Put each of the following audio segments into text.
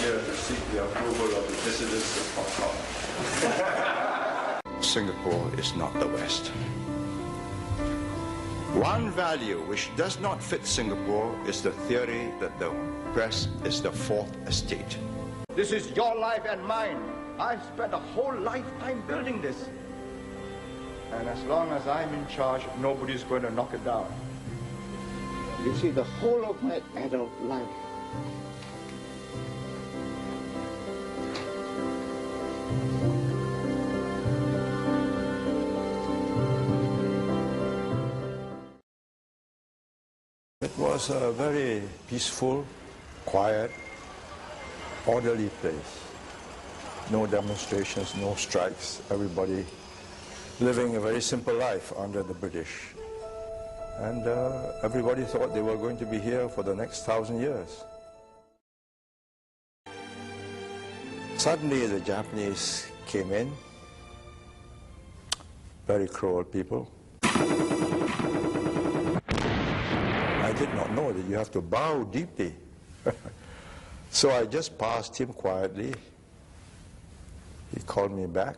here to seek the approval of the dissidents of Hong Kong. Singapore is not the West. One value which does not fit Singapore is the theory that the press is the fourth estate. This is your life and mine. I've spent a whole lifetime building this. And as long as I'm in charge, nobody's going to knock it down. You see, the whole of my adult life, it was a very peaceful, quiet, orderly place. No demonstrations, no strikes, everybody living a very simple life under the British. And everybody thought they were going to be here for the next 1,000 years. Suddenly the Japanese came in, very cruel people. I did not know that you have to bow deeply. So I just passed him quietly. He called me back.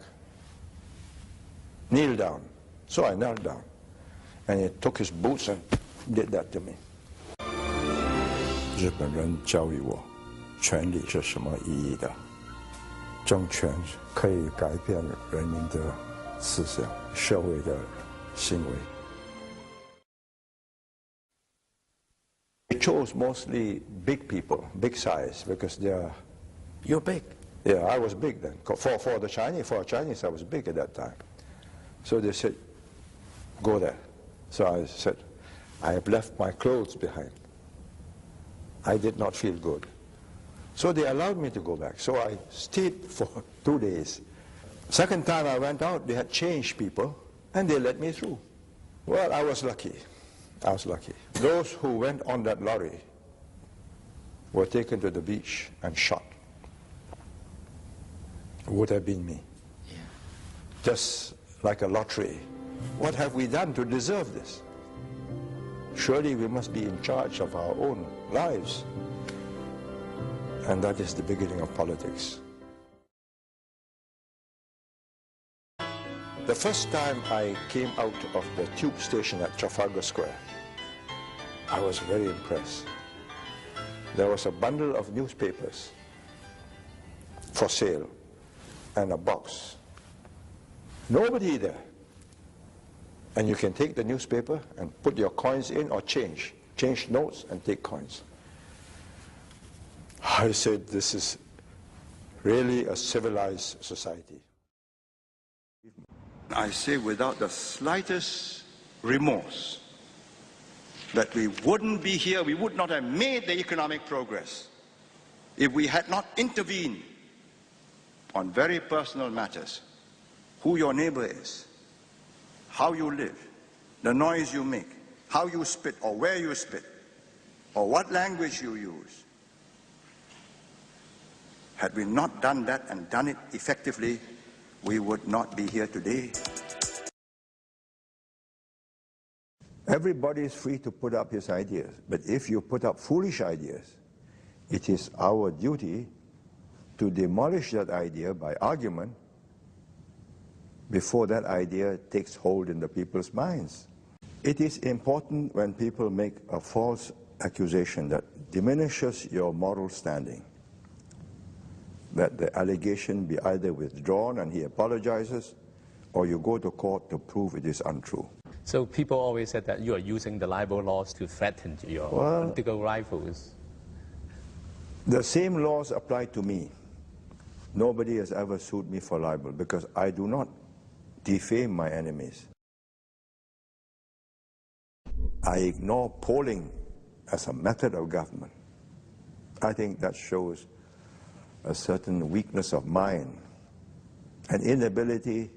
Kneel down. So I knelt down. And he took his boots and did that to me. 日本人教育我，权力是什么意义的？政权可以改变人民的思想、社会的行为。They chose mostly big people, big size, because you're big. Yeah, I was big then. For a Chinese, I was big at that time. So they said, go there. So I said, I have left my clothes behind. I did not feel good. So they allowed me to go back. So I stayed for 2 days. Second time I went out, they had changed people, and they let me through. Well, I was lucky. I was lucky. Those who went on that lorry were taken to the beach and shot. Would have been me. Yeah. Just like a lottery. What have we done to deserve this? Surely we must be in charge of our own lives. And that is the beginning of politics. The first time I came out of the tube station at Trafalgar Square, I was very impressed. There was a bundle of newspapers for sale and a box. Nobody there. And you can take the newspaper and put your coins in or change notes and take coins. I said, this is really a civilized society. I say without the slightest remorse that we wouldn't be here, we would not have made the economic progress if we had not intervened on very personal matters. Who your neighbor is, how you live, the noise you make, how you spit or where you spit, or what language you use. Had we not done that and done it effectively, we would not be here today. Everybody is free to put up his ideas, but if you put up foolish ideas, it is our duty to demolish that idea by argument before that idea takes hold in the people's minds. It is important when people make a false accusation that diminishes your moral standing, that the allegation be either withdrawn and he apologizes, or you go to court to prove it is untrue. So people always said that you are using the libel laws to threaten your political rivals. The same laws apply to me. Nobody has ever sued me for libel because I do not defame my enemies. I ignore polling as a method of government. I think that shows a certain weakness of mind, an inability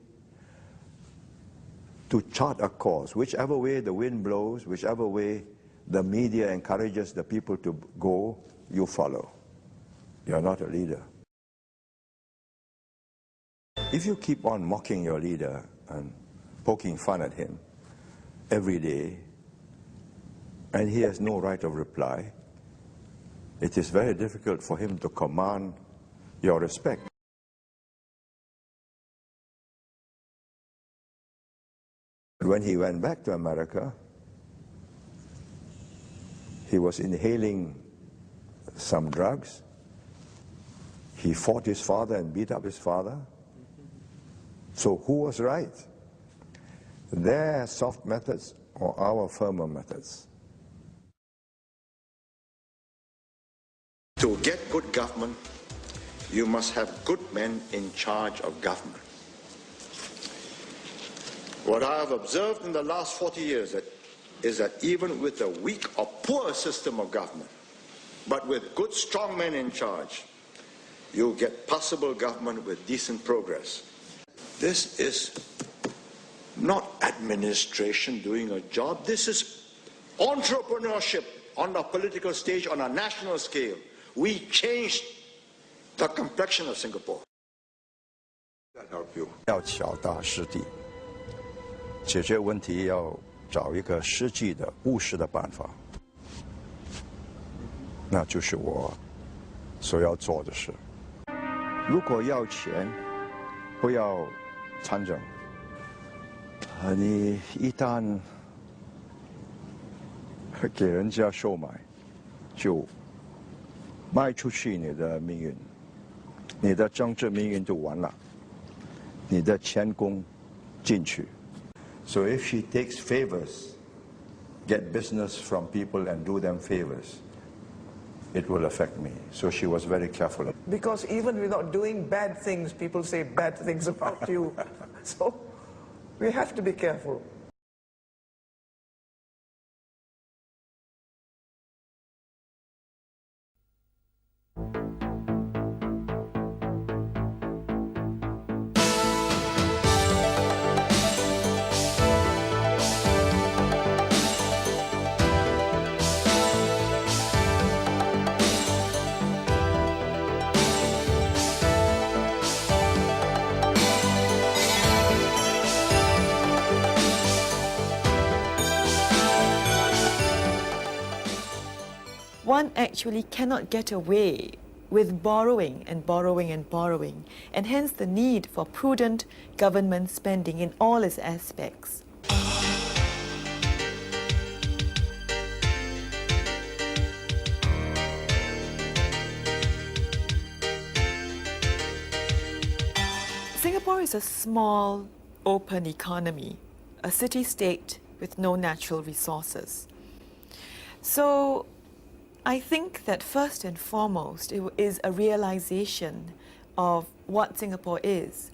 to chart a course. Whichever way the wind blows, whichever way the media encourages the people to go, you follow. You're not a leader. If you keep on mocking your leader and poking fun at him every day, and he has no right of reply, it is very difficult for him to command your respect. When he went back to America, he was inhaling some drugs. He fought his father and beat up his father. So who was right? Their soft methods or our firmer methods? To get good government, you must have good men in charge of government. What I have observed in the last 40 years is that even with a weak or poor system of government, but with good, strong men in charge, you get possible government with decent progress. This is not administration doing a job. This is entrepreneurship on the political stage, on a national scale. We changed the complexion of Singapore. That help you. 要巧大实地，解决问题要找一个实际的、务实的办法，那就是我所要做的事。如果要钱，不要参政。你一旦给人家收买，就卖出去你的命运，你的政治命运就完了，你的前功尽去。So if she takes favors, get business from people and do them favors, it will affect me. So she was very careful. Because even without doing bad things, people say bad things about you. So we have to be careful. One actually cannot get away with borrowing and borrowing and borrowing, and hence the need for prudent government spending in all its aspects. Singapore is a small, open economy, a city-state with no natural resources. So I think that first and foremost, it is a realization of what Singapore is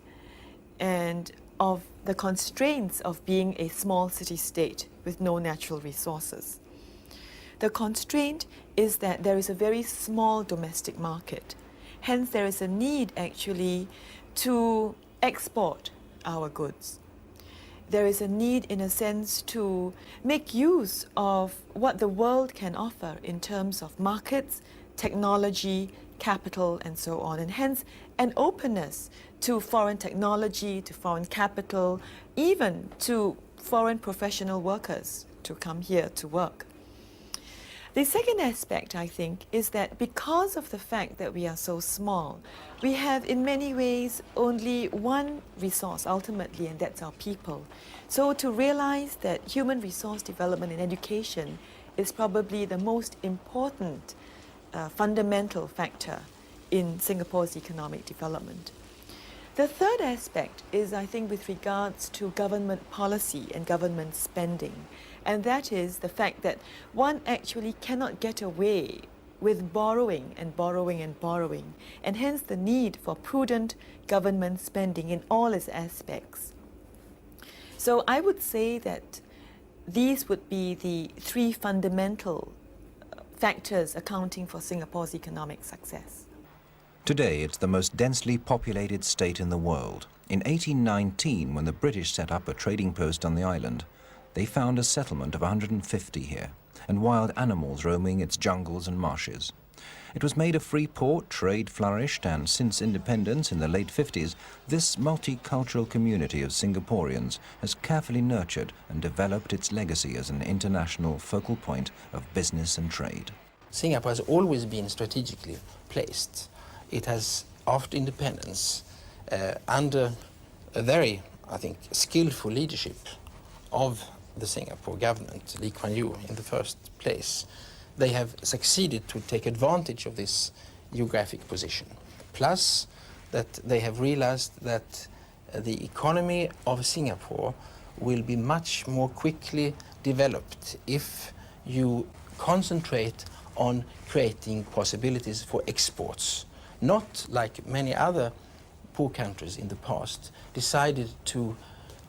and of the constraints of being a small city-state with no natural resources. The constraint is that there is a very small domestic market. Hence, there is a need actually to export our goods. There is a need, in a sense, to make use of what the world can offer in terms of markets, technology, capital, and so on, and hence an openness to foreign technology, to foreign capital, even to foreign professional workers to come here to work. The second aspect, I think, is that because of the fact that we are so small, we have in many ways only one resource ultimately, and that's our people. So to realize that human resource development and education is probably the most important fundamental factor in Singapore's economic development. The third aspect is, I think, with regards to government policy and government spending, and that is the fact that one actually cannot get away with borrowing and borrowing and borrowing, and hence the need for prudent government spending in all its aspects. So I would say that these would be the three fundamental factors accounting for Singapore's economic success. Today, it's the most densely populated state in the world. In 1819, when the British set up a trading post on the island, they found a settlement of 150 here, and wild animals roaming its jungles and marshes. It was made a free port, trade flourished, and since independence in the late 50s, this multicultural community of Singaporeans has carefully nurtured and developed its legacy as an international focal point of business and trade. Singapore has always been strategically placed. It has, after independence, under a very, I think, skillful leadership of the Singapore government, Lee Kuan Yew in the first place, they have succeeded to take advantage of this geographic position. Plus, that they have realized that the economy of Singapore will be much more quickly developed if you concentrate on creating possibilities for exports, not like many other poor countries in the past decided to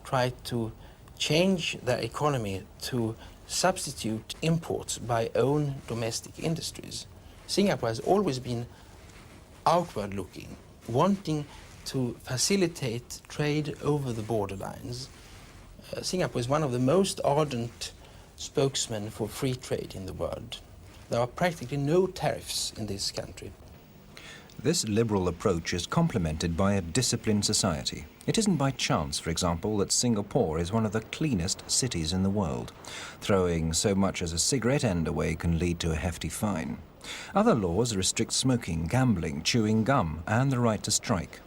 try to change their economy to substitute imports by own domestic industries. Singapore has always been outward-looking, wanting to facilitate trade over the borderlines. Singapore is one of the most ardent spokesmen for free trade in the world. There are practically no tariffs in this country. This liberal approach is complemented by a disciplined society. It isn't by chance, for example, that Singapore is one of the cleanest cities in the world. Throwing so much as a cigarette end away can lead to a hefty fine. Other laws restrict smoking, gambling, chewing gum, and the right to strike.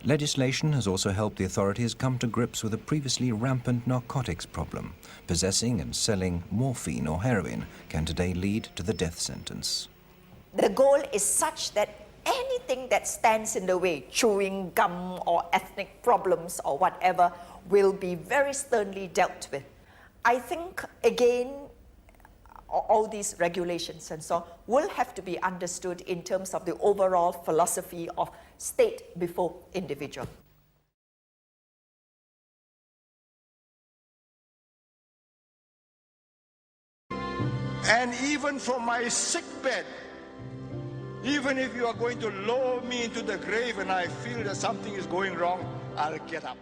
Legislation has also helped the authorities come to grips with a previously rampant narcotics problem. Possessing and selling morphine or heroin can today lead to the death sentence. The goal is such that anything that stands in the way, chewing gum or ethnic problems or whatever, will be very sternly dealt with. I think, again, all these regulations and so on will have to be understood in terms of the overall philosophy of state before individual. And even from my sick bed, even if you are going to lower me into the grave and I feel that something is going wrong, I'll get up.